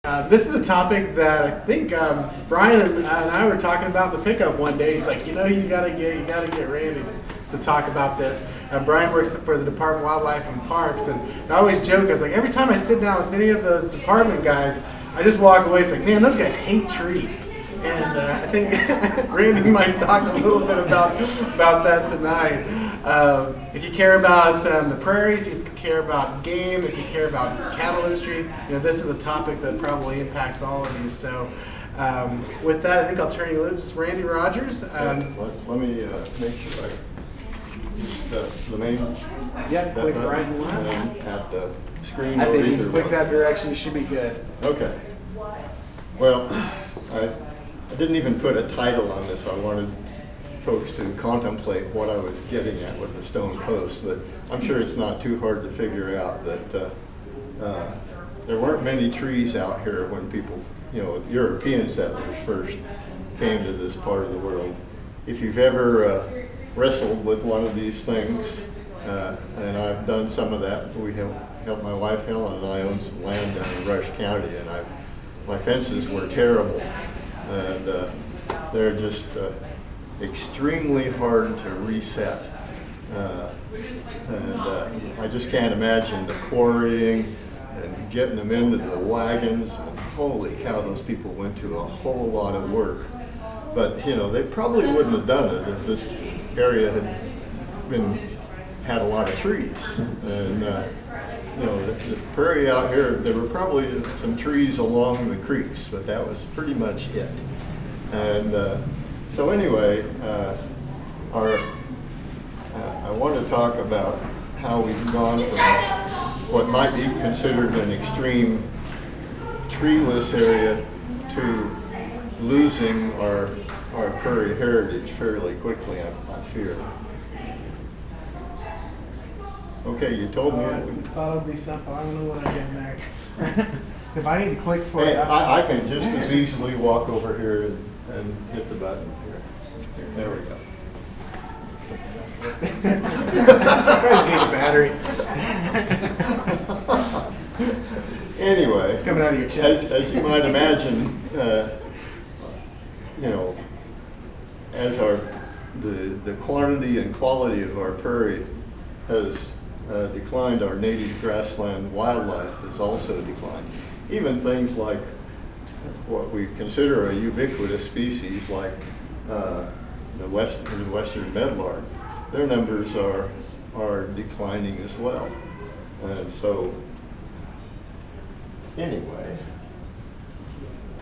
This is a topic that I think Brian and I were talking about in the pickup one day. He's like, you gotta get Randy to talk about this. Brian works for the Department of Wildlife and Parks, and I always joke. I was like, every time I sit down with any of those department guys, I just walk away. It's like, man, those guys hate trees. And I think Randy might talk a little bit about that tonight. If you care about the prairie, if you care about game, if you care about cattle industry, this is a topic that probably impacts all of you. So with that, I think I'll turn you loose. Randy Rodgers. Let me make sure I use the main click right and left. And at the screen. I think you just click that direction, you should be good. Okay. Well, I didn't even put a title on this. I wanted folks to contemplate what I was getting at with the stone post, but I'm sure it's not too hard to figure out that there weren't many trees out here when people, European settlers first came to this part of the world. If you've ever wrestled with one of these things, and I've done some of that, we helped my wife Helen and I own some land down in Rush County, and my fences were terrible, and they're just extremely hard to reset. And I just can't imagine the quarrying and getting them into the wagons, and holy cow, those people went to a whole lot of work. But they probably wouldn't have done it if this area had a lot of trees. And the prairie out here, there were probably some trees along the creeks, but that was pretty much it. And so anyway, I want to talk about how we've gone from what might be considered an extreme treeless area to losing our prairie heritage fairly quickly, I fear. Okay, you told me. I thought it would be simple. I don't know what I'm getting there. If I need to click for Hey, it, I can just as easily walk over here and hit the button here. There we go. Guys need a battery. Anyway, It's coming out of your chest. as you might imagine, as the quantity and quality of our prairie has declined, our native grassland wildlife has also declined. Even things like what we consider a ubiquitous species, like the western meadowlark, their numbers are declining as well. And so, anyway,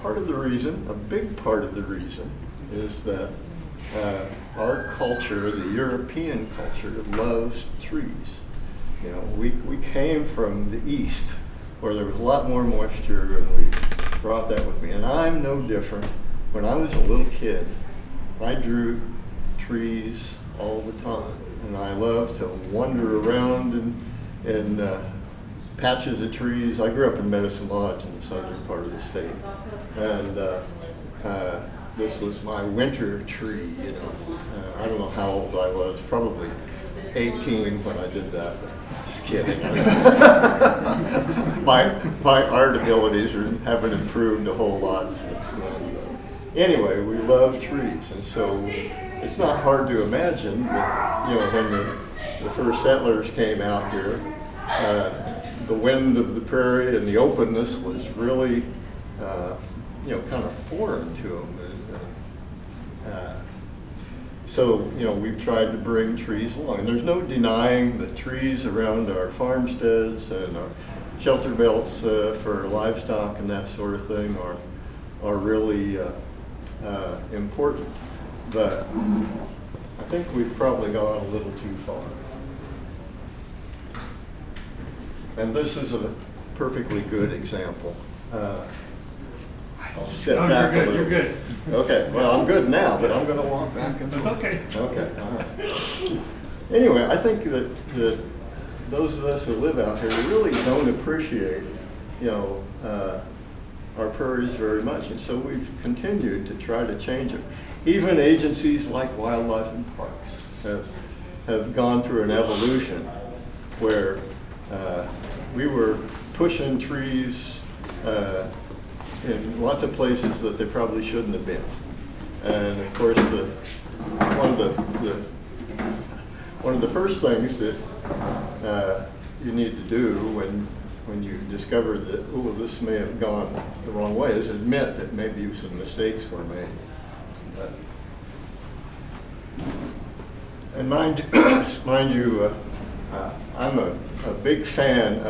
part of the reason, a big part of the reason, is that our culture, the European culture, loves trees. We came from the east, where there was a lot more moisture, and we brought that with me. And I'm no different. When I was a little kid, I drew trees all the time, and I loved to wander around in patches of trees. I grew up in Medicine Lodge in the southern part of the state, and this was my winter tree. I don't know how old I was, probably 18 when I did that. Just kidding. my art abilities haven't improved a whole lot since then. Anyway, we love trees, and so it's not hard to imagine that when the first settlers came out here, the wind of the prairie and the openness was really kind of foreign to them. So we've tried to bring trees along. And there's no denying that trees around our farmsteads and our shelter belts for livestock and that sort of thing are really important. But I think we've probably gone a little too far. And this is a perfectly good example. I'll step back a little. You're good. Okay, well, I'm good now, but I'm going to walk back and That's forth. okay. Okay, all right. Anyway, I think that those of us who live out here really don't appreciate, our prairies very much, and so we've continued to try to change it. Even agencies like Wildlife and Parks have gone through an evolution where we were pushing trees in lots of places that they probably shouldn't have been. And of course, one of the first things that you need to do when you discover that, oh, this may have gone the wrong way, is admit that maybe some mistakes were made. And mind you, I'm a big fan,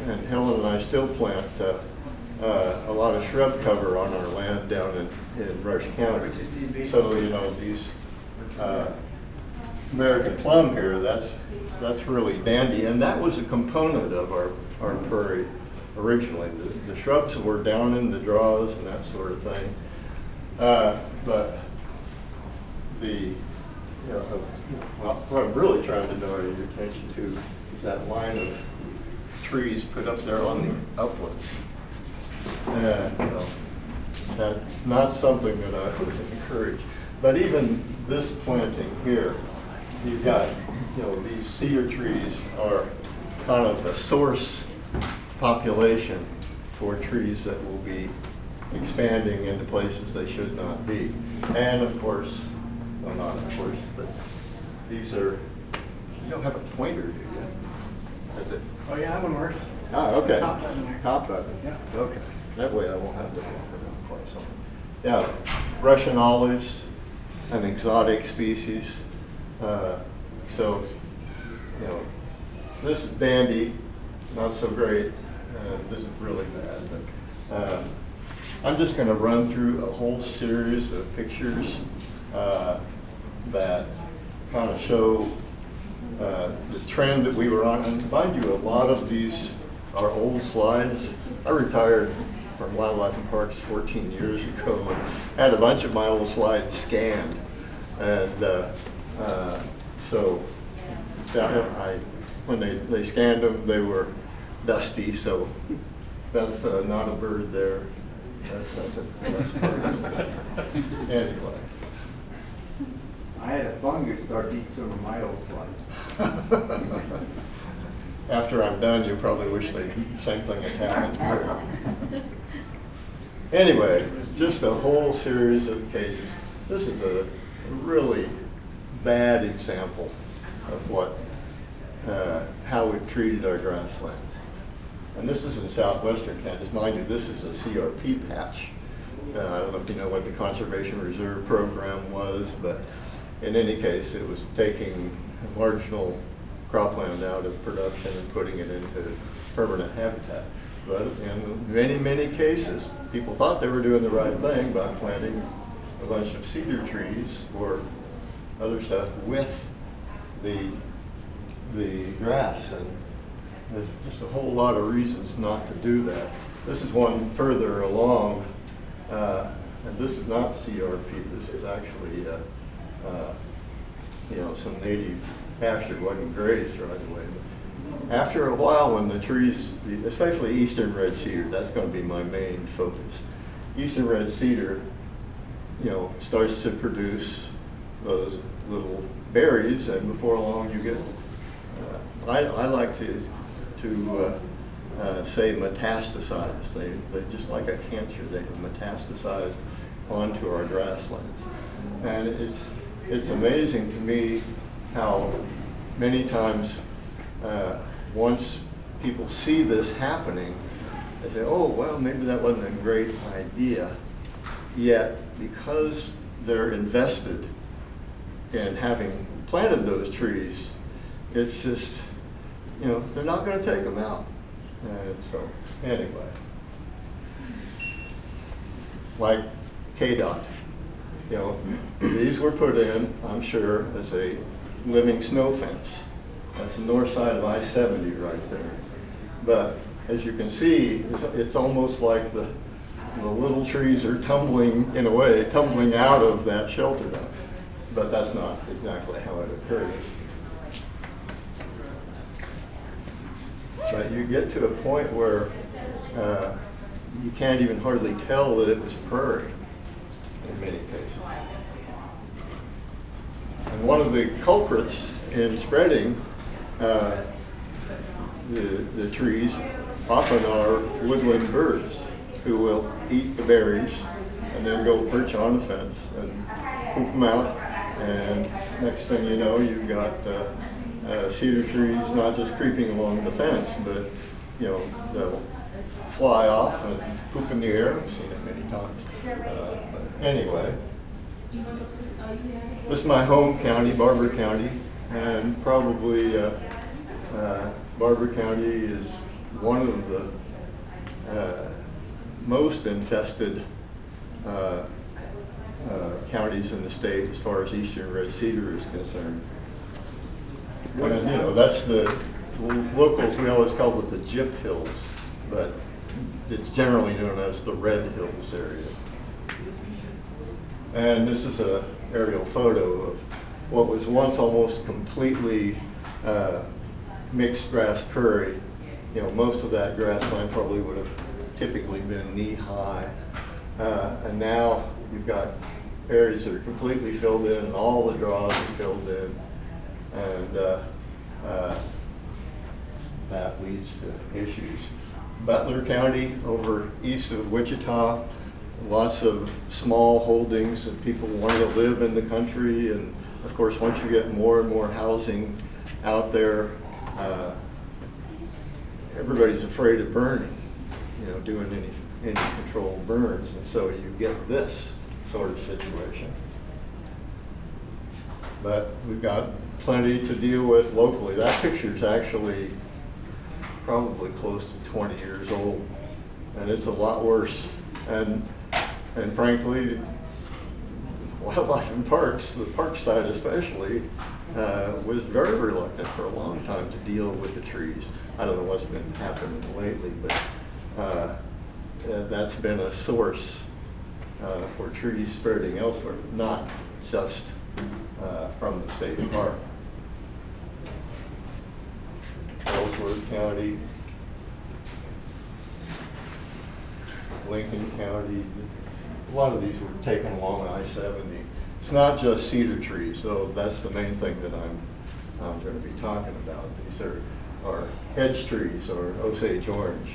and Helen and I still plant a lot of shrub cover on our land down in Rush County. So, you know, these American plum here, that's really dandy. And that was a component of our prairie originally. The shrubs were down in the draws and that sort of thing. But well, what I'm really trying to draw your attention to is that line of trees put up there on the uplands. And, you know, that's not something that I would encourage. But even this planting here, you've got, you know, these cedar trees are kind of a source population for trees that will be expanding into places they should not be. And of course, well, not of course, but these are, you don't have a pointer, do you? Is it? Oh yeah, that one works. Ah, okay. Top button there. Top button. Yeah. Okay. That way I won't have to walk around quite so much. Yeah, Russian olives, an exotic species. So, you know, this is dandy, not so great. This is really bad. But I'm just going to run through a whole series of pictures that kind of show the trend that we were on. And mind you, a lot of these are old slides. I retired from Wildlife and Parks 14 years ago and had a bunch of my old slides scanned. And so when they scanned them, they were dusty, so that's not a bird there. That's a less bird. Anyway. I had a fungus start eating some of my old slides. After I'm done, you probably wish the same thing had happened. Anyway, just a whole series of cases. This is a really bad example of how we've treated our grasslands. And this is in southwestern Kansas. Mind you, this is a CRP patch. I don't know if you know what the Conservation Reserve Program was, but in any case, it was taking marginal cropland out of production and putting it into permanent habitat. But in many, many cases, people thought they were doing the right thing by planting a bunch of cedar trees or other stuff with the grass. And there's just a whole lot of reasons not to do that. This is one further along, and this is not CRP. This is actually, you know, some native pasture wasn't grazed right away. But after a while, when the trees, especially eastern red cedar, that's going to be my main focus. Eastern red cedar, you know, starts to produce those little berries, and before long you get. I like to say metastasize. They just like a cancer. They have metastasized onto our grasslands, and it's amazing to me how many times once people see this happening, they say, "Oh, well, maybe that wasn't a great idea." Yet, because they're invested in having planted those trees, it's just, you know, they're not going to take them out. So, anyway, like KDOT, you know, these were put in, I'm sure, as a living snow fence. That's the north side of I-70 right there. But as you can see, it's almost like the little trees are tumbling, in a way, tumbling out of that shelter now. But that's not exactly how it occurs. But you get to a point where you can't even hardly tell that it was prairie in many cases. And one of the culprits in spreading the trees often are woodland birds. who will eat the berries and then go perch on the fence and poop them out. And next thing you know, you've got cedar trees not just creeping along the fence, but they'll fly off and poop in the air. I've seen it many times. But anyway, this is my home county, Barber County, and probably Barber County is one of the most infested counties in the state as far as eastern red cedar is concerned. And that's the locals, we always call it the Gyp Hills, but it's generally known as the Red Hills area. And this is an aerial photo of what was once almost completely mixed grass prairie. Most of that grassland probably would have typically been knee-high. And now you've got areas that are completely filled in, and all the draws are filled in. And that leads to issues. Butler County, over east of Wichita, lots of small holdings that people want to live in the country. And of course, once you get more and more housing out there, everybody's afraid of burning, doing any controlled burns. And so you get this sort of situation. But we've got plenty to deal with locally. That picture is actually probably close to 20 years old, and it's a lot worse. And frankly, wildlife and parks, the park side especially, was very reluctant for a long time to deal with the trees. I don't know what's been happening lately, but that's been a source for trees spreading elsewhere, not just from the state park. Ellsworth County, Lincoln County, a lot of these were taken along I-70. It's not just cedar trees, though that's the main thing that I'm going to be talking about. These are hedge trees or Osage orange.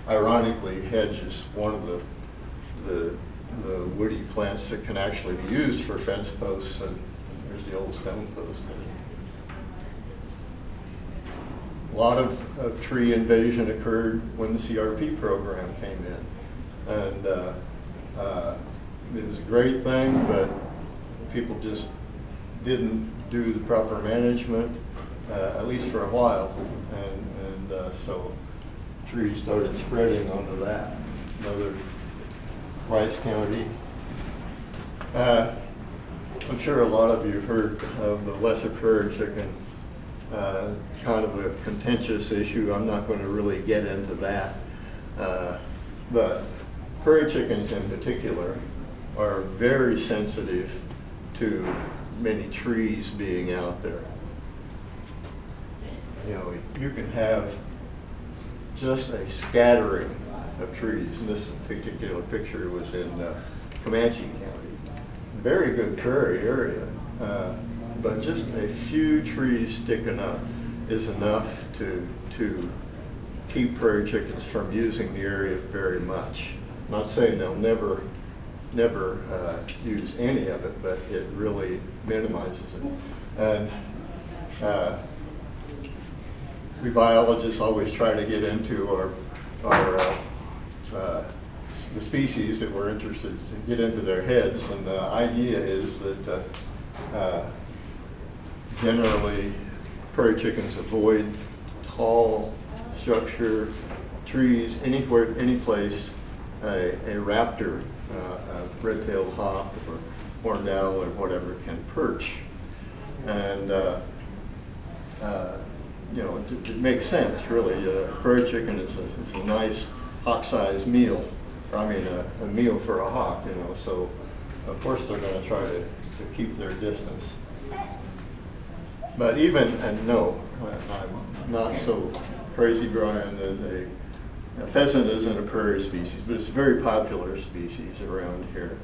Ironically, hedge is one of the woody plants that can actually be used for fence posts, and there's the old stone post. A lot of tree invasion occurred when the CRP program came in, and it was a great thing, but people just didn't do the proper management, at least for a while, and so trees started spreading onto that. Another Rice County. I'm sure a lot of you have heard of the lesser prairie chicken, kind of a contentious issue. I'm not going to really get into that. But prairie chickens in particular are very sensitive to many trees being out there. You can have just a scattering of trees, and this particular picture was in Comanche County. Very good prairie area, but just a few trees sticking up is enough to keep prairie chickens from using the area very much. I'm not saying they'll never use any of it, but it really minimizes it. And we biologists always try to get into the species that we're interested to get into their heads, and the idea is that generally prairie chickens avoid tall structure, trees, anywhere, any place a raptor, a red-tailed hawk or horned owl or whatever can perch. And it makes sense, really. Prairie chicken is a nice hawk-sized meal. I mean, a meal for a hawk, so of course they're going to try to keep their distance. But and no, I'm not so crazy, Brian, that a pheasant isn't a prairie species, but it's a very popular species around here.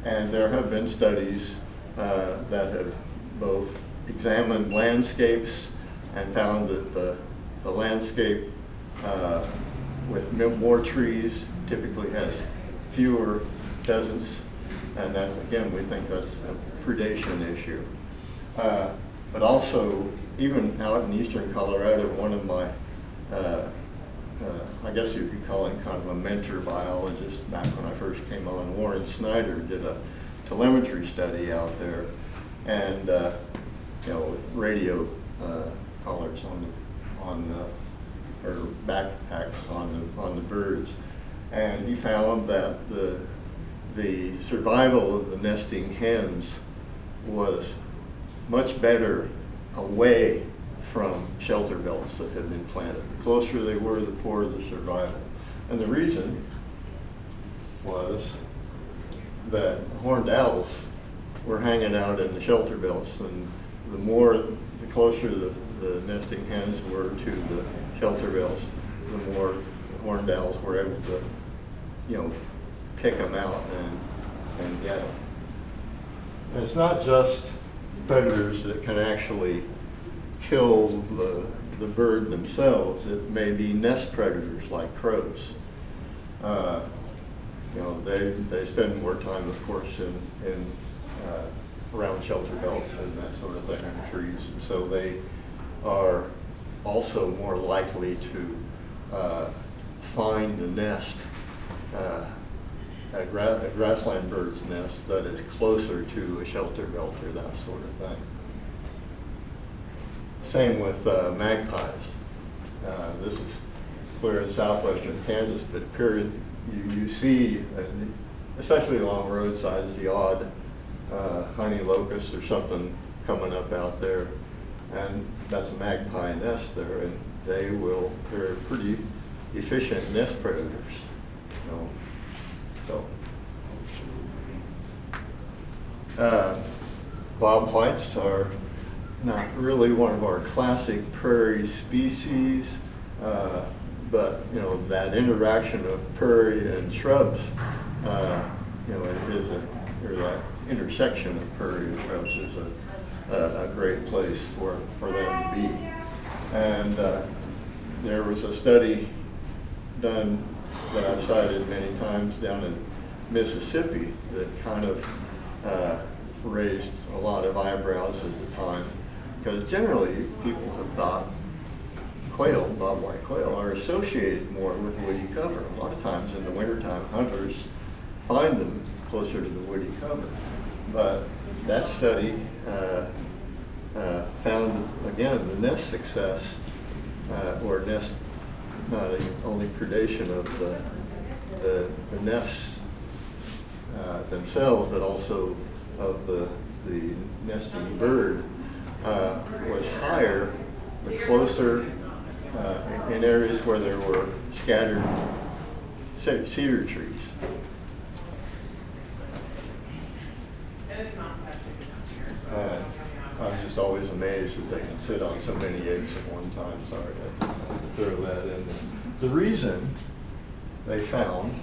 And there have been studies that have both examined landscapes and found that the landscape with more trees typically has fewer pheasants, and that's, again, we think that's a predation issue. But also, even out in eastern Colorado, one of my, I guess you could call him kind of a mentor biologist back when I first came on, Warren Snyder, did a telemetry study out there, and you know, with radio collars on the, or backpacks on the birds, and he found that the survival of the nesting hens was much better away from shelter belts that had been planted. The closer they were, the poorer the survival. And the reason was that horned owls were hanging out in the shelter belts, and the closer the nesting hens were to the shelter belts, the more horned owls were able to, you know, pick them out and get them. And it's not just predators that can actually kill the bird themselves. It may be nest predators like crows. You know, they spend more time, of course, in around shelter belts and that sort of thing, in trees, and so they are also more likely to find a nest, a grassland bird's nest that is closer to a shelter belt or that sort of thing. Same with magpies. This is clear in southwestern Kansas, but you see, especially along roadsides, the odd honey locust or something coming up out there, and that's a magpie nest there, and they're pretty efficient nest predators. You know? So, bobwhites are not really one of our classic prairie species, but you know, that interaction of prairie and shrubs, you know, or that intersection of prairie and shrubs is a great place for them to be. And there was a study done that I've cited many times down in Mississippi that kind of raised a lot of eyebrows at the time, because generally people have thought quail, bobwhite quail, are associated more with woody cover. A lot of times in the wintertime, hunters find them closer to the woody cover. But that study found, again, the nest success, or nest, not only predation of the nests themselves, but also of the nesting bird, was higher the closer in areas where there were scattered cedar trees. I'm just always amazed that they can sit on so many eggs at one time. Sorry, I just had to throw that in there. The reason they found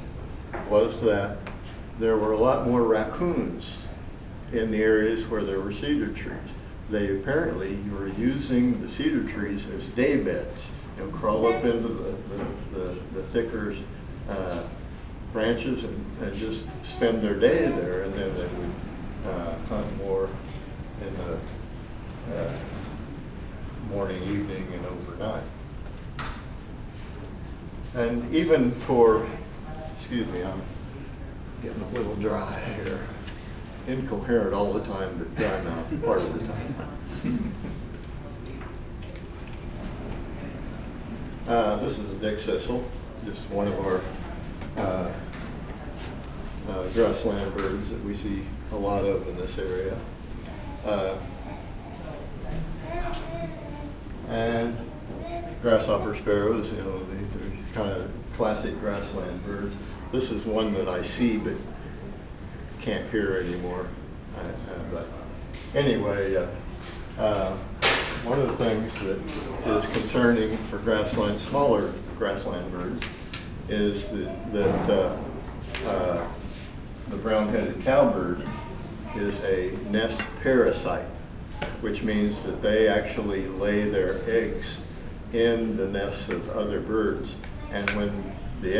was that there were a lot more raccoons in the areas where there were cedar trees. They apparently were using the cedar trees as day beds. You know, crawl up into the thicker branches and just spend their day there, and then they would hunt more in the morning, evening, and overnight. And even for, excuse me, I'm getting a little dry here. Incoherent all the time, but dry mouth part of the time. This is a dick thistle, just one of our grassland birds that we see a lot of in this area. And grasshopper sparrows, you know, these are kind of classic grassland birds. This is one that I see but can't hear anymore. But anyway, one of the things that is concerning for grassland, smaller grassland birds, is that the brown-headed cowbird is a nest parasite, which means that they actually lay their eggs in the nests of other birds, and when the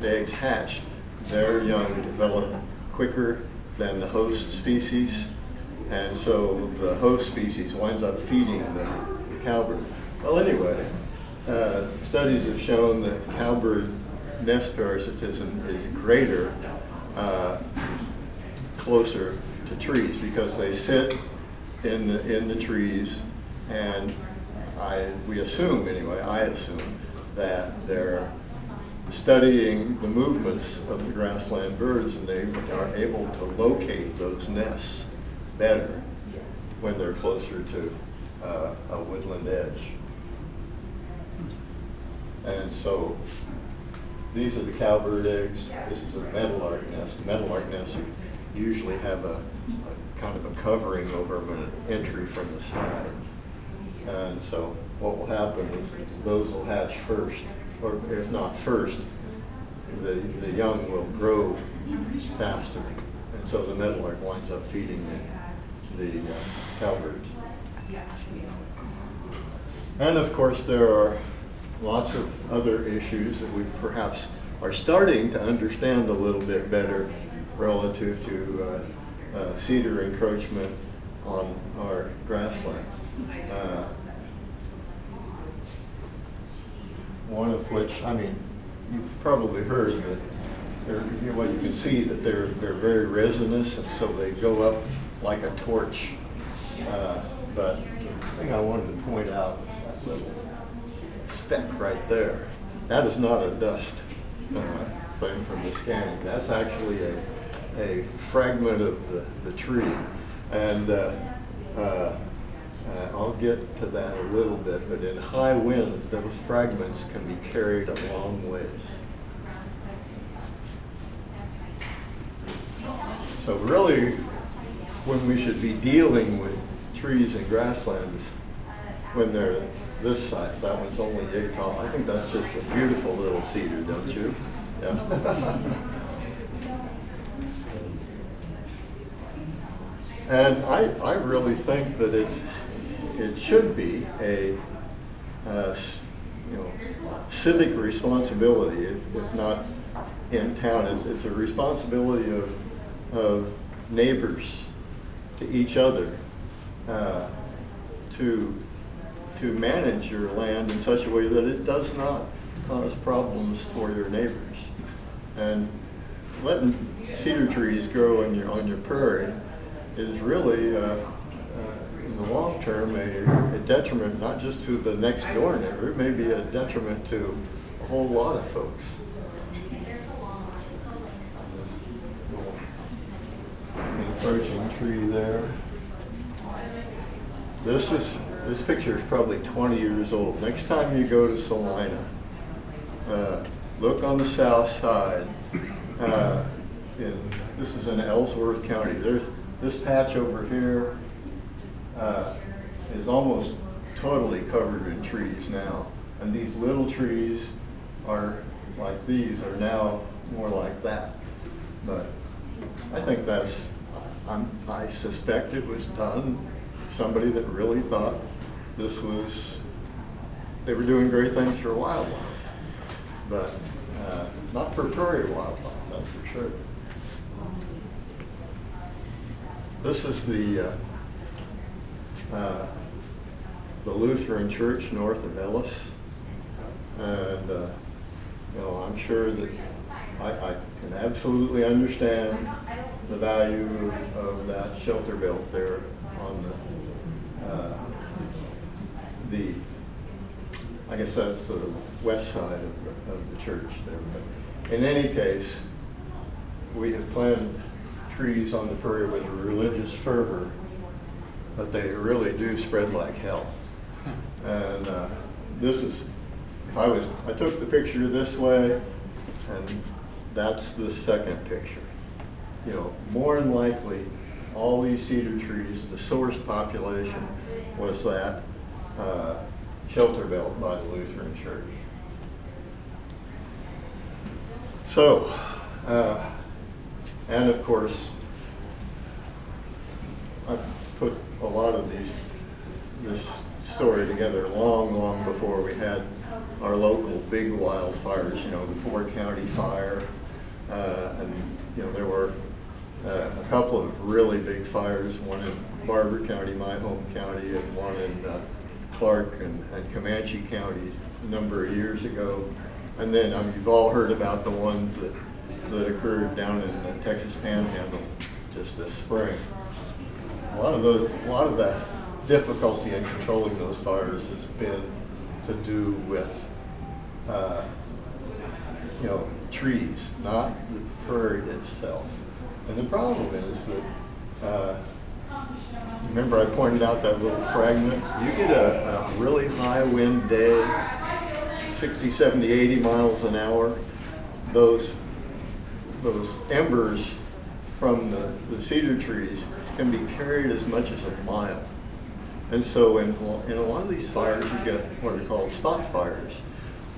eggs hatch, their young develop quicker than the host species, and so the host species winds up feeding the cowbird. Well, anyway, studies have shown that cowbird nest parasitism is greater closer to trees because they sit in the trees, and we assume, anyway, I assume that they're studying the movements of the grassland birds, and they are able to locate those nests better when they're closer to a woodland edge. And so these are the cowbird eggs. This is a meadowlark nest. Meadowlark nests usually have a kind of a covering over them, an entry from the side. And so what will happen is those will hatch first, or if not first, the young will grow faster. And so the meadowlark winds up feeding the cowbirds. And of course there are lots of other issues that we perhaps are starting to understand a little bit better relative to cedar encroachment on our grasslands. One of which, I mean, you've probably heard that well, you can see that they're very resinous, and so they go up like a torch. But the thing I wanted to point out is that little speck right there. That is not a dust thing from the scanning. That's actually a fragment of the tree. And I'll get to that a little bit, but in high winds, those fragments can be carried a long ways. So really, when we should be dealing with trees and grasslands, when they're this size, that one's only yay tall. I think that's just a beautiful little cedar, don't you? Yeah. And I really think that it should be a civic responsibility, if not in town. It's a responsibility of neighbors to each other to manage your land in such a way that it does not cause problems for your neighbors. And letting cedar trees grow on your prairie is really, in the long term, a detriment not just to the next door neighbor, it may be a detriment to a whole lot of folks. Encroaching tree there. This picture is probably 20 years old. Next time you go to Salina, look on the south side. This is in Ellsworth County. This patch over here is almost totally covered in trees now. And these little trees are like these are now more like that. But I think I suspect it was done. Somebody that really thought they were doing great things for wildlife, but not for prairie wildlife, that's for sure. This is the Lutheran church north of Ellis, and I'm sure that I can absolutely understand the value of that shelter belt there on I guess that's the west side of the church there. But in any case, we have planted trees on the prairie with religious fervor, but they really do spread like hell. And this is, I took the picture this way, and that's the second picture. More than likely, all these cedar trees, the source population was that shelter belt by the Lutheran Church. So, and of course, I put a lot of this story together long before we had our local big wildfires, you know, the 4-county fire, and you know, there were a couple of really big fires, one in Barber County, my home county, and one in Clark and Comanche County a number of years ago. And then you've all heard about the ones that occurred down in the Texas Panhandle just this spring. A lot of that difficulty in controlling those fires has been to do with you know, trees, not the prairie itself. And the problem is that remember I pointed out that little fragment? You get a really high wind day, 60, 70, 80 miles an hour. Those embers from the cedar trees can be carried as much as a mile. And so in a lot of these fires, you get what are called spot fires.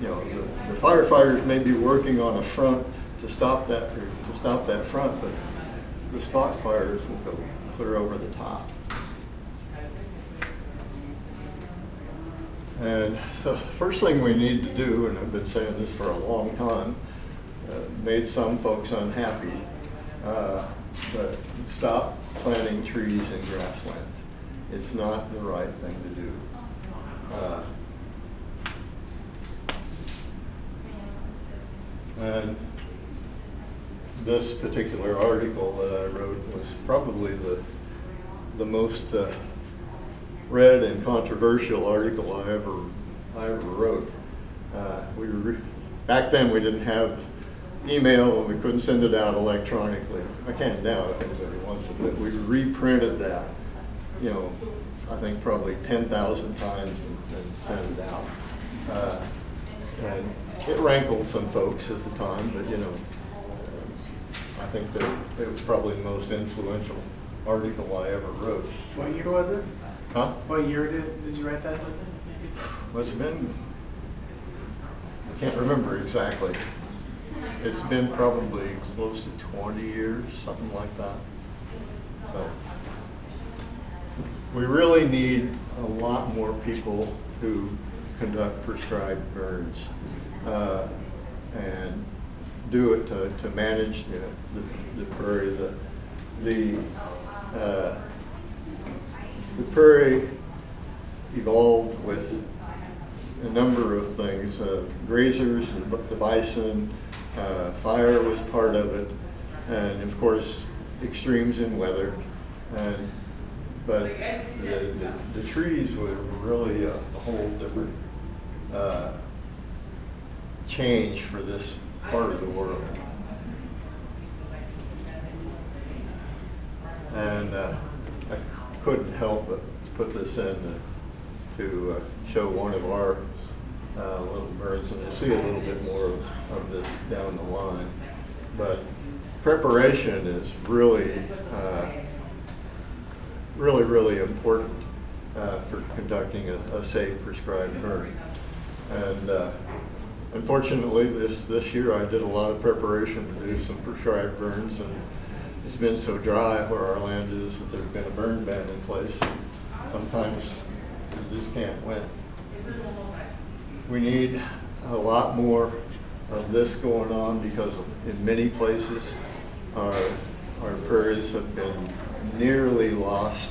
You know, the firefighters may be working on a front to stop that front, but the spot fires will go clear over the top. And so first thing we need to do, and I've been saying this for a long time, made some folks unhappy, but stop planting trees in grasslands. It's not the right thing to do. And this particular article that I wrote was probably the most read and controversial article I ever wrote. Back then we didn't have email and we couldn't send it out electronically. I can now if anybody wants it, but we reprinted that, you know, I think probably 10,000 times and sent it out. And it rankled some folks at the time, but you know, I think that it was probably the most influential article I ever wrote. What year was it? Huh? What year did you write that? Well, it's been, I can't remember exactly. It's been probably close to 20 years, something like that. So we really need a lot more people who conduct prescribed burns and do it to manage the prairie. The prairie evolved with a number of things, grazers, the bison, fire was part of it, and of course extremes in weather. But the trees were really a whole different change for this part of the world. And I couldn't help but put this in to show one of our little birds, and you'll see a little bit more of this down the line. But preparation is really, really important for conducting a safe prescribed burn. And unfortunately, this year I did a lot of preparation to do some prescribed burns, and it's been so dry where our land is that there's been a burn ban in place. Sometimes you just can't win. We need a lot more of this going on because in many places our prairies have been nearly lost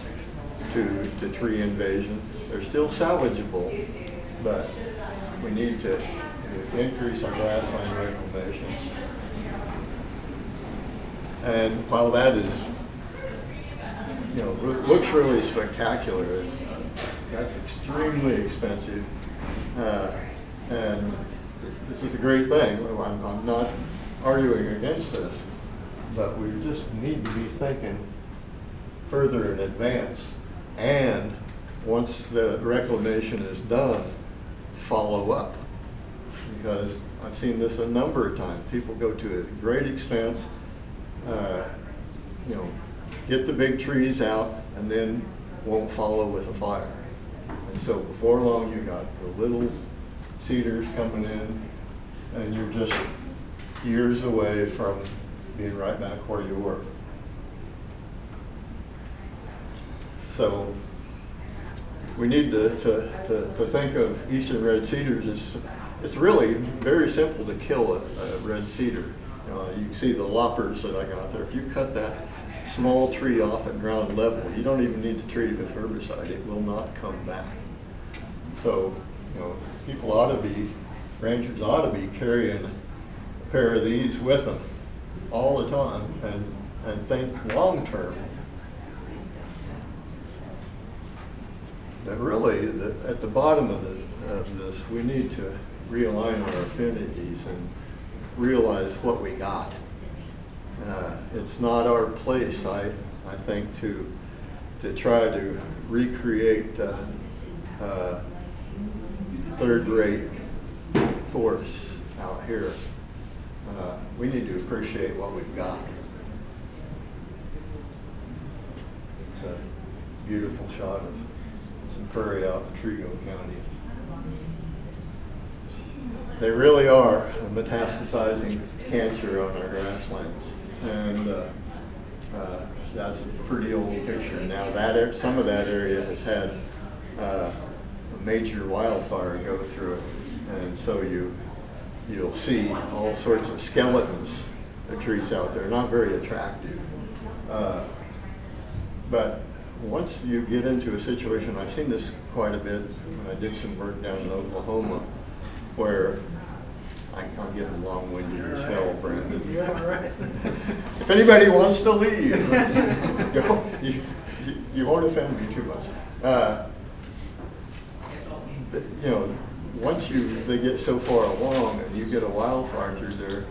to tree invasion. They're still salvageable, but we need to increase our grassland reclamation. And while that is, you know, looks really spectacular, that's extremely expensive, and this is a great thing. I'm not arguing against this, but we just need to be thinking further in advance, and once the reclamation is done, follow up. Because I've seen this a number of times. People go to a great expense, you know, get the big trees out, and then won't follow with a fire. And so before long, you got the little cedars coming in, and you're just years away from being right back where you were. we need to think of eastern red cedars as, it's really very simple to kill a red cedar. You can see the loppers that I got there. If you cut that small tree off at ground level, you don't even need to treat it with herbicide. It will not come back. So, people ought to be, rangers ought to be carrying a pair of these with them all the time and think long term. But really, at the bottom of this, we need to realign our affinities and realize what we got. It's not our place, I think, to try to recreate third-rate force out here. We need to appreciate what we've got. It's a beautiful shot of some prairie out in Trigo County. They really are metastasizing cancer on our grasslands, and that's a pretty old picture. Now some of that area has had a major wildfire go through it, and so you'll see all sorts of skeletons of trees out there. Not very attractive, but once you get into a situation, I've seen this quite a bit when I did some work down in Oklahoma, where I'm getting long-winded as hell, Brandon. You're all right. If anybody wants to leave, you won't offend me too much. Once they get so far along and you get a wildfire through there,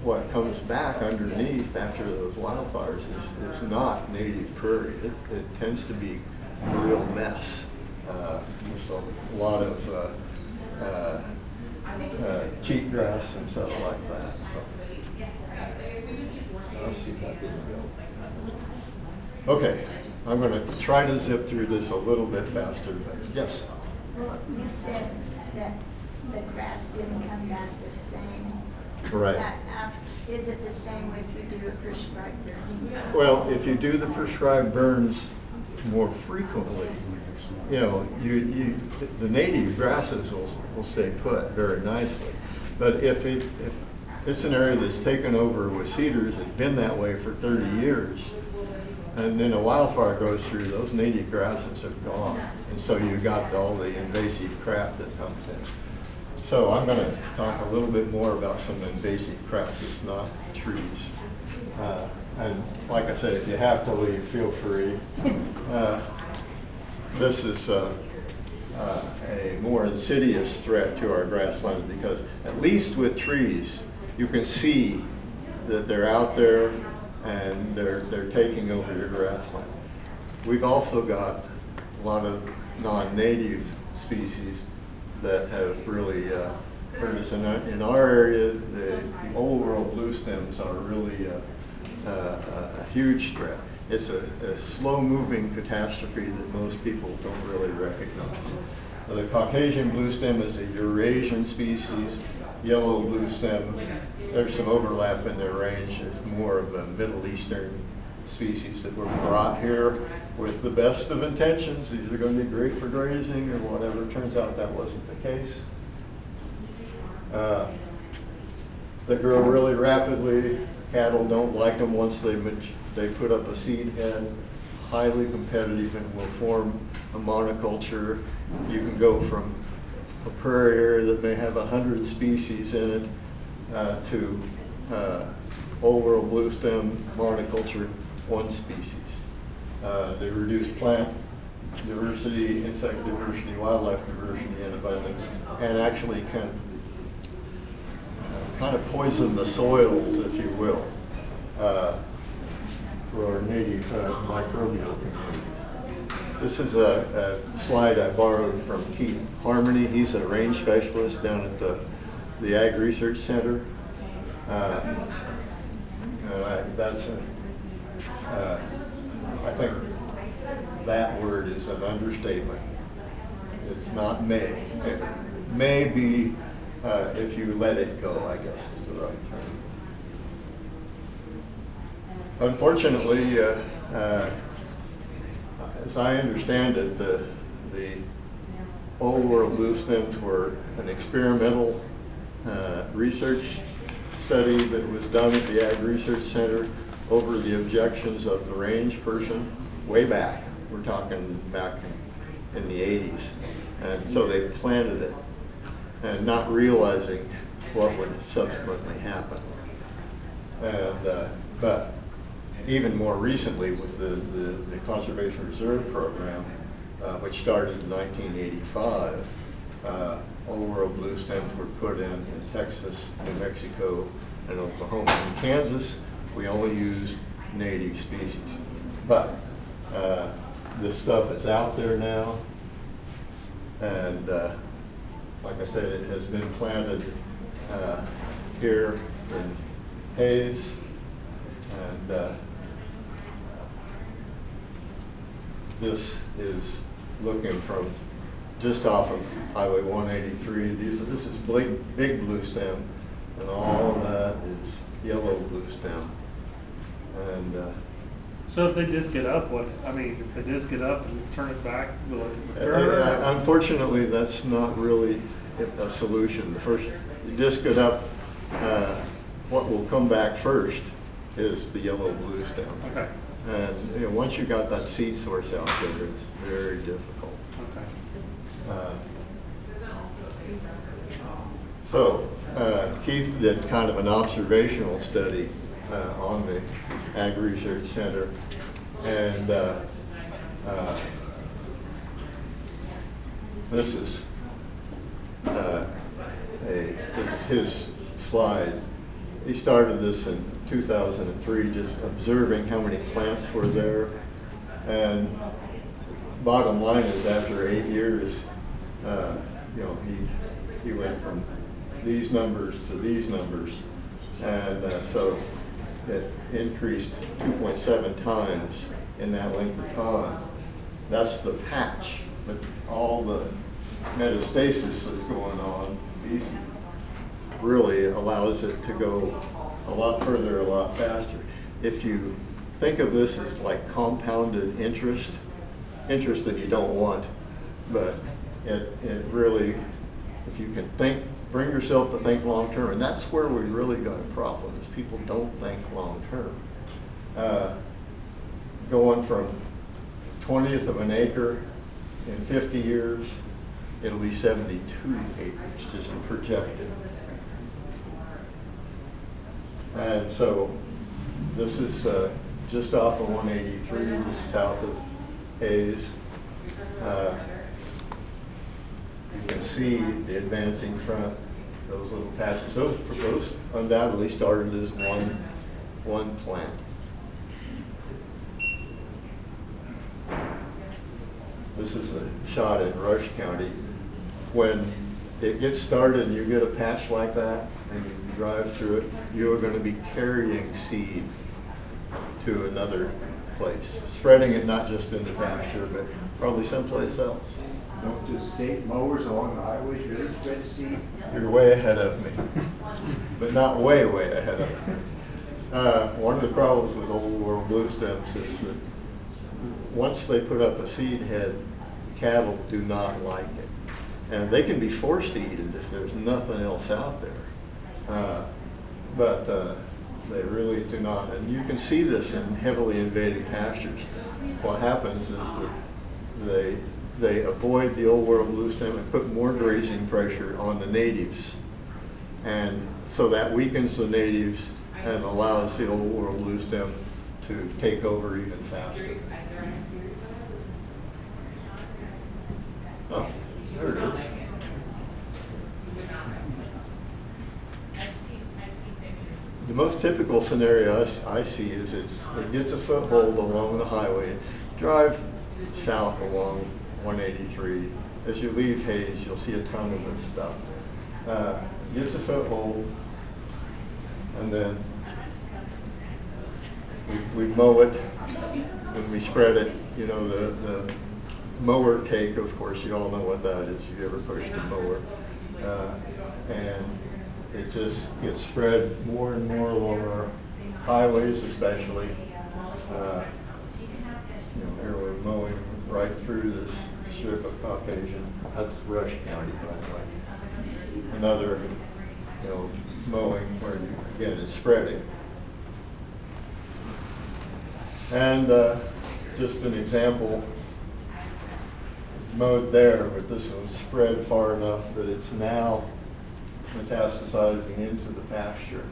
what comes back underneath after those wildfires is not native prairie. It tends to be a real mess. There's a lot of cheatgrass and stuff like that. So let's see if that didn't go. Okay, I'm going to try to zip through this a little bit faster. But yes. Well, you said that the grass didn't come back the same. Right. Is it the same if you do a prescribed burning? Well, if you do the prescribed burns more frequently, the native grasses will stay put very nicely. But if it's an area that's taken over with cedars, it's been that way for 30 years, and then a wildfire goes through, those native grasses are gone. And so you got all the invasive crap that comes in. So I'm going to talk a little bit more about some invasive crap that's not trees. And like I said, if you have to leave, feel free. This is a more insidious threat to our grasslands, because at least with trees, you can see that they're out there and they're taking over your grassland. We've also got a lot of non-native species that have really hurt us. In our area, the old world blue stems are really a huge threat. It's a slow-moving catastrophe that most people don't really recognize. The Caucasian blue stem is a Eurasian species. Yellow blue stem, there's some overlap in their range. It's more of a Middle Eastern species that were brought here with the best of intentions. These are going to be great for grazing or whatever. Turns out that wasn't the case. They grow really rapidly. Cattle don't like them once they put up a seed head. Highly competitive and will form a monoculture. You can go from a prairie area that may have 100 species in it to old world blue stem monoculture, one species. They reduce plant diversity, insect diversity, wildlife diversity and abundance, and actually can kind of poison the soils, if you will, for our native microbial communities. This is a slide I borrowed from Keith Harmony. He's a range specialist down at the Ag Research Center. I think that word is an understatement. It's not may. It may be if you let it go, I guess is the right term. Unfortunately, as I understand it, the Old World blue stems were an experimental research study that was done at the Ag Research Center over the objections of the range person way back. We're talking back in the 80s. And so they planted it and not realizing what would subsequently happen. And, but even more recently with the Conservation Reserve Program, which started in 1985, Old World blue stems were put in Texas, New Mexico, and Oklahoma. In Kansas, we only use native species. But this stuff is out there now, and like I said, it has been planted here in Hayes, and this is looking from just off of Highway 183. This is big blue stem, and all of that is yellow blue stem. And So if they disc it up, if they disc it up and turn it back, will it return? unfortunately, that's not really a solution. The first, you disc it up, what will come back first is the yellow blue stem. Okay. And once you got that seed source out there, it's very difficult. Okay. So Keith did kind of an observational study on the Ag Research Center, and this is his slide. He started this in 2003, just observing how many plants were there, and bottom line is after 8 years, he went from these numbers to these numbers, and so it increased 2.7 times in that length of time. That's the patch, but all the metastasis that's going on, these really allows it to go a lot further, a lot faster. If you think of this as like compounded interest that you don't want, but it really, if you can bring yourself to think long term, and that's where we really got a problem, is people don't think long term. Going from 1/20 of an acre in 50 years, it'll be 72 acres just projected. And so this is just off of 183, just south of Hayes. You can see the advancing front, those little patches. Those undoubtedly started as one plant. This is a shot in Rush County. When it gets started and you get a patch like that and you drive through it, you are going to be carrying seed to another place, spreading it not just in the pasture, but probably someplace else. Don't the state mowers along the highways really spread seed? You're way ahead of me, but not way ahead of me. One of the problems with Old World blue stems is that once they put up a seed head, cattle do not like it. And they can be forced to eat it if there's nothing else out there. But they really do not. And you can see this in heavily invaded pastures. What happens is that they avoid the Old World blue stem and put more grazing pressure on the natives. And so that weakens the natives and allows the Old World blue stem to take over even faster. Oh, there it is. The most typical scenario I see is it gets a foothold along the highway. Drive south along 183. As you leave Hayes, you'll see a ton of this stuff. Gets a foothold, and then we mow it. When we spread it, the mower cake, of course, you all know what that is. If you ever pushed a mower. And it just gets spread more and more along our highways, especially. Here we're mowing through this strip of Caucasian. That's Rush County, by the way. Another, mowing where, again, it's spreading. And just an example, mowed there, but this one spread far enough that it's now metastasizing into the pasture.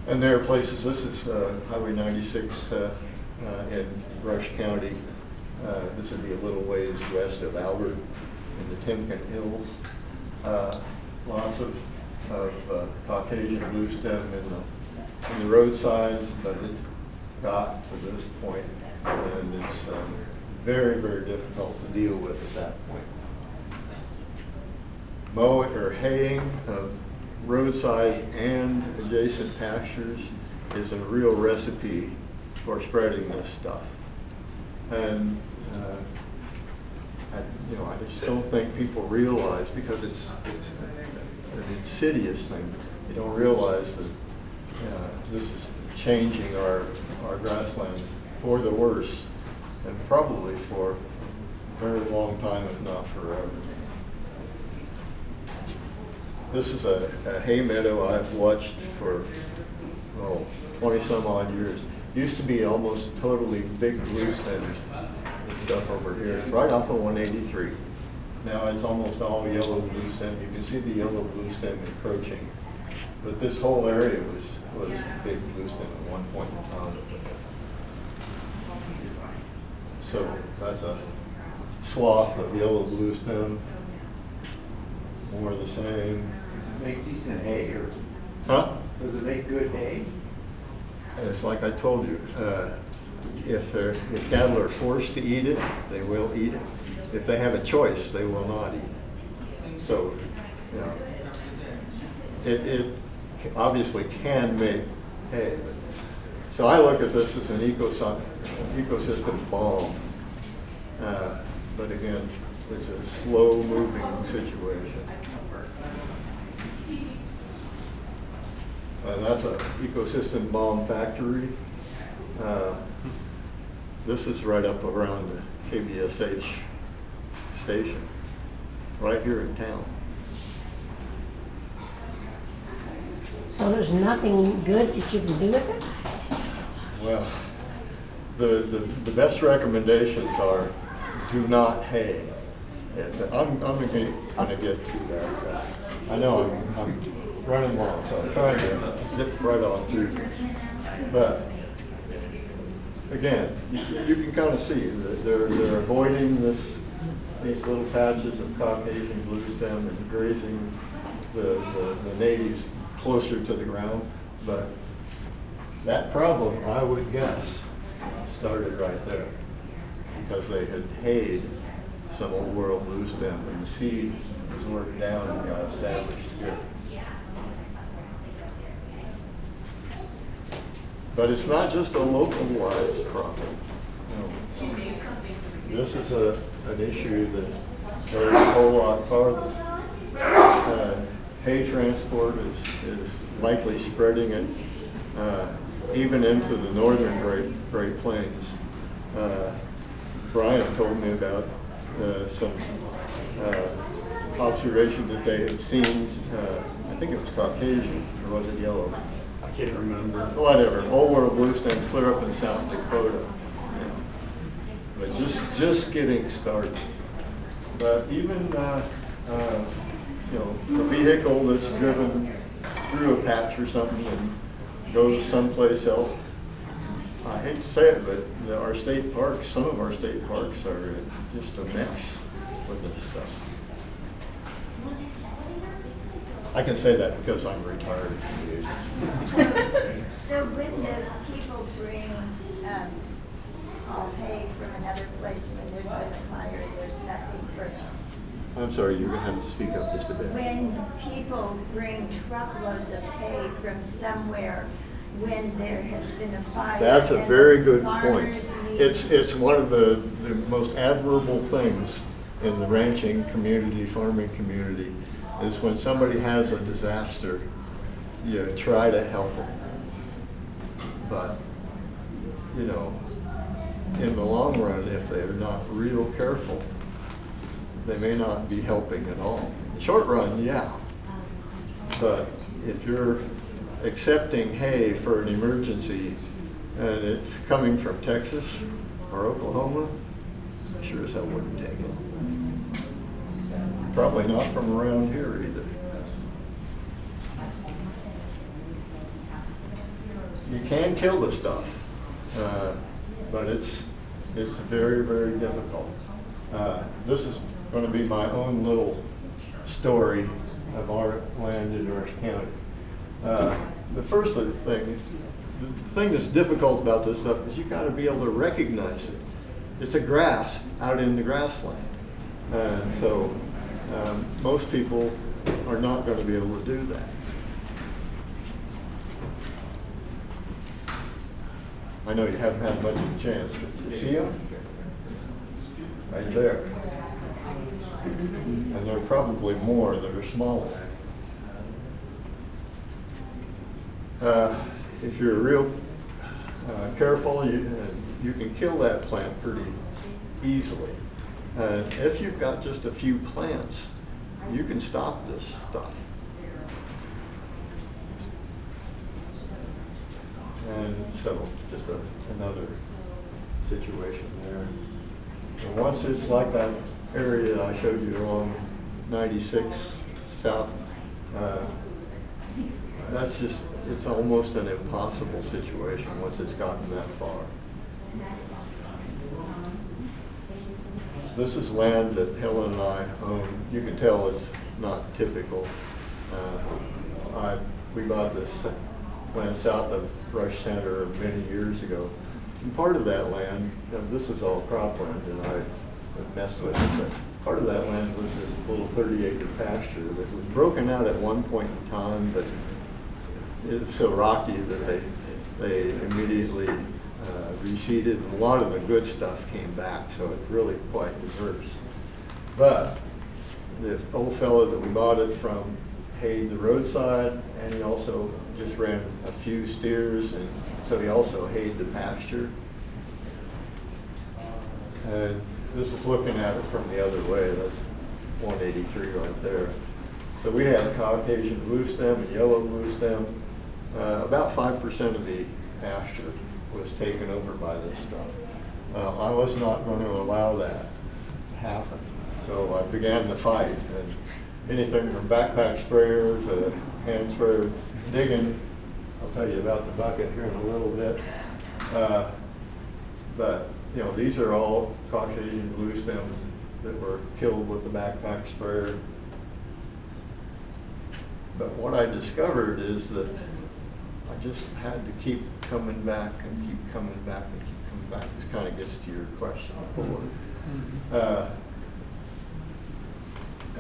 And there are places, this is Highway 96 in Rush County. This would be a little ways west of Albert in the Timken Hills. Lots of Caucasian blue stem in the roadsides, but it's got to this point, and it's very, very difficult to deal with at that point. Mowing or haying of roadsides and adjacent pastures is a real recipe for spreading this stuff. And I just don't think people realize, because it's an insidious thing. You don't realize that this is changing our grasslands for the worse, and probably for a very long time, if not forever. This is a hay meadow I've watched for 20 some odd years. Used to be almost totally big blue stem and stuff over here. It's right off of 183. Now it's almost all yellow blue stem. You can see the yellow blue stem encroaching. But this whole area was big blue stem at one point in time. So that's a swath of yellow blue stem. More of the same. Does it make decent hay, or Huh? does it make good hay? It's like I told you, if cattle are forced to eat it, they will eat it. If they have a choice, they will not eat it. So, it obviously can make hay. So I look at this as an ecosystem bomb. But again, it's a slow-moving situation. That's an ecosystem bomb factory. This is right up around the KBSH station, right here in town. So there's nothing good that you can do with it? Well, the best recommendations are do not hay. And I'm going to get to that. I know I'm running long, so I'm trying to zip right on through this. But again, you can kind of see that they're avoiding these little patches of Caucasian blue stem and grazing the natives closer to the ground. But that problem, I would guess, started right there, because they had hayed some old world blue stem, and the seed was worked down and got established here. But it's not just a localized problem. This is an issue that goes a whole lot farther. Hay transport is likely spreading it even into the northern Great Plains. Brian told me about some observation that they had seen, I think it was Caucasian, or was it yellow? I can't remember. Whatever, old world blue stems clear up in South Dakota. But just getting started. But even, a vehicle that's driven through a patch or something and goes someplace else, I hate to say it, but our state parks, some of our state parks are just a mess with this stuff. I can say that because I'm retired from the agency. So when the people bring all hay from another place, when there's been a fire, there's nothing for, I'm sorry, you're going to have to speak up just a bit. when people bring truckloads of hay from somewhere, when there has been a fire. That's a and very good farmers point. need- It's one of the most admirable things in the ranching community, farming community, is when somebody has a disaster, you try to help them. But you know, in the long run, if they're not real careful, they may not be helping at all. In the short run, yeah. But if you're accepting hay for an emergency and it's coming from Texas or Oklahoma, sure as hell wouldn't take it. Probably not from around here either. You can kill the stuff, but it's very, very difficult. This is going to be my own little story of our land in Orange County. The first thing that's difficult about this stuff is you got to be able to recognize it. It's a grass out in the grassland, and so most people are not going to be able to do that. I know you haven't had much of a chance, but you see them? Right there. And there are probably more that are smaller. If you're real careful, you can kill that plant pretty easily. If you've got just a few plants, you can stop this stuff. And so, just another situation there. And once it's like that area that I showed you along 96 south, that's just, it's almost an impossible situation once it's gotten that far. This is land that Helen and I own. You can tell it's not typical. We bought this land south of Rush Center many years ago. And part of that land, this was all cropland and I messed with it. So part of that land was this little 30-acre pasture that was broken out at one point in time, but it was so rocky that they immediately reseeded, and a lot of the good stuff came back, so it's really quite diverse. But the old fellow that we bought it from hayed the roadside, and he also just ran a few steers, and so he also hayed the pasture. And this is looking at it from the other way. That's 183 right there. So we had Caucasian blue stem and yellow blue stem. About 5% of the pasture was taken over by this stuff. I was not going to allow that to happen. So I began the fight, and anything from backpack sprayer to hand sprayer, digging. I'll tell you about the bucket here in a little bit. But you know, these are all Caucasian blue stems that were killed with the backpack sprayer. But what I discovered is that I just had to keep coming back and keep coming back and keep coming back. This kind of gets to your question before.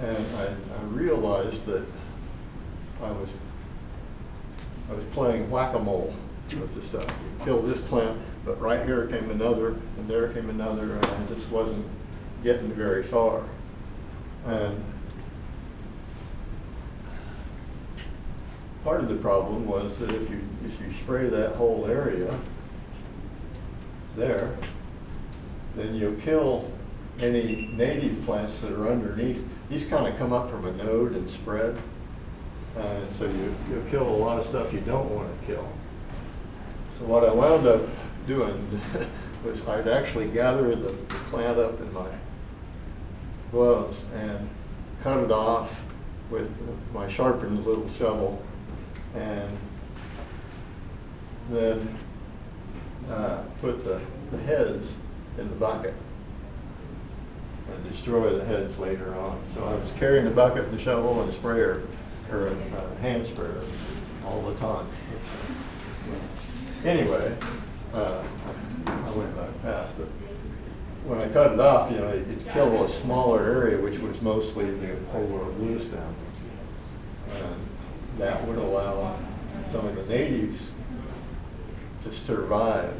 And I realized that I was playing whack-a-mole with the stuff. You kill this plant, but right here came another, and there came another, and I just wasn't getting very far. And part of the problem was that if you spray that whole area there, then you'll kill any native plants that are underneath. These kind of come up from a node and spread, and so you'll kill a lot of stuff you don't want to kill. So what I wound up doing was I'd actually gather the plant up in my gloves and cut it off with my sharpened little shovel, and then put the heads in the bucket and destroy the heads later on. So I was carrying the bucket and the shovel and a sprayer, or a hand sprayer, all the time. Anyway, I went back past, but when I cut it off, you know, it killed a smaller area, which was mostly the old blue stem. And that would allow some of the natives to survive.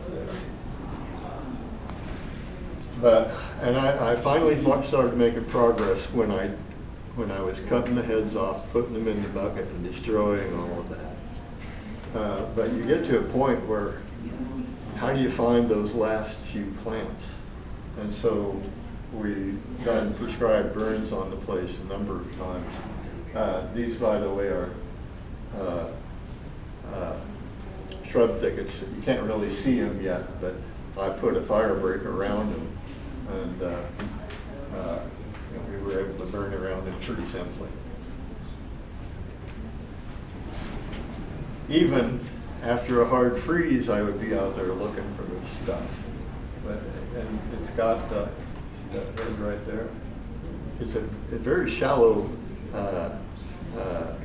And I finally started making progress when I was cutting the heads off, putting them in the bucket, and destroying all of that. But you get to a point where how do you find those last few plants? And so we got prescribed burns on the place a number of times. These, by the way, are shrub thickets. You can't really see them yet, but I put a fire break around them, and we were able to burn around it pretty simply. Even after a hard freeze, I would be out there looking for this stuff. And it's got, see that red right there? It's a very shallow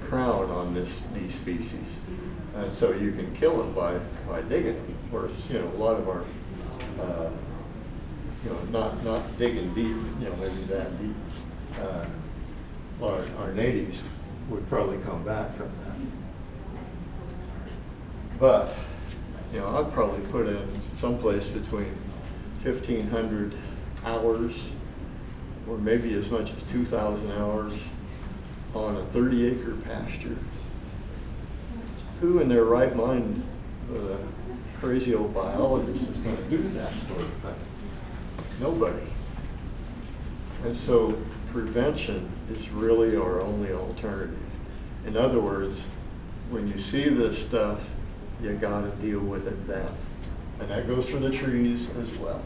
crown on these species. And so you can kill them by digging them. Of course, a lot of our, not digging deep, maybe that deep. Our natives would probably come back from that. But, I'd probably put in someplace between 1,500 hours or maybe as much as 2,000 hours on a 30-acre pasture. Who in their right mind, a crazy old biologist, is going to do that sort of thing? Nobody. And so prevention is really our only alternative. In other words, when you see this stuff, you got to deal with it then. And that goes for the trees as well.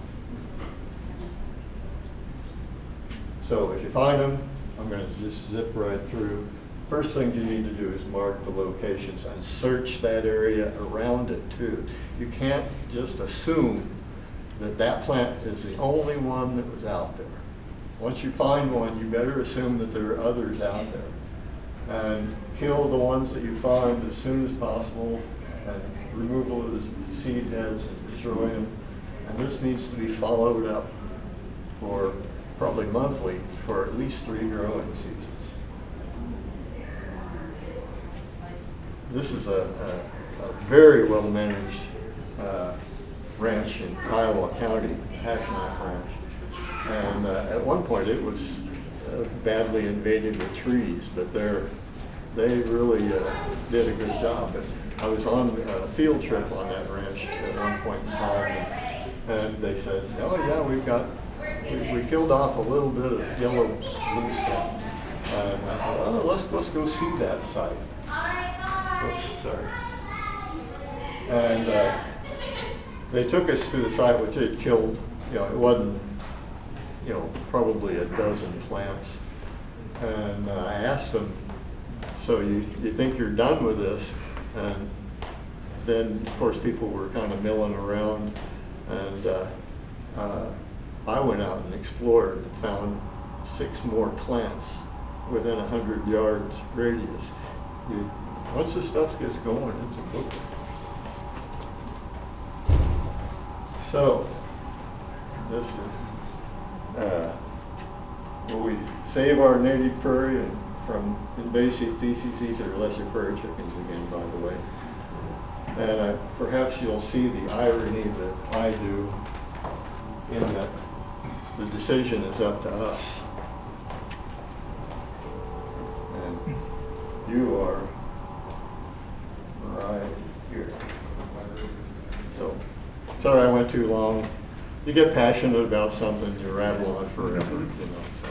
So if you find them, I'm going to just zip right through. First thing you need to do is mark the locations and search that area around it too. You can't just assume that that plant is the only one that was out there. Once you find one, you better assume that there are others out there. And kill the ones that you find as soon as possible, and removal of the seed heads and destroy them. And this needs to be followed up for probably monthly for at least 3 growing seasons. This is a very well managed ranch in Kiowa County, Hashknife Ranch. And at one point it was badly invaded with trees, but they really did a good job. But I was on a field trip on that ranch at one point in time, and they said, "Oh yeah, we killed off a little bit of yellow bluestem." And I said, "Oh, let's go see that site." Oops, sorry. And they took us to the site, which had killed. It wasn't, probably a dozen plants. And I asked them, "So you think you're done with this?" And then, of course, people were kind of milling around, and I went out and explored and found 6 more plants within 100 yards radius. Once the stuff gets going, it's a book. So, this will we save our native prairie from invasive species? These are lesser prairie chickens again, by the way. And perhaps you'll see the irony that I do in that the decision is up to us. And you are right here. So, sorry I went too long. You get passionate about something, you rattle on forever, So.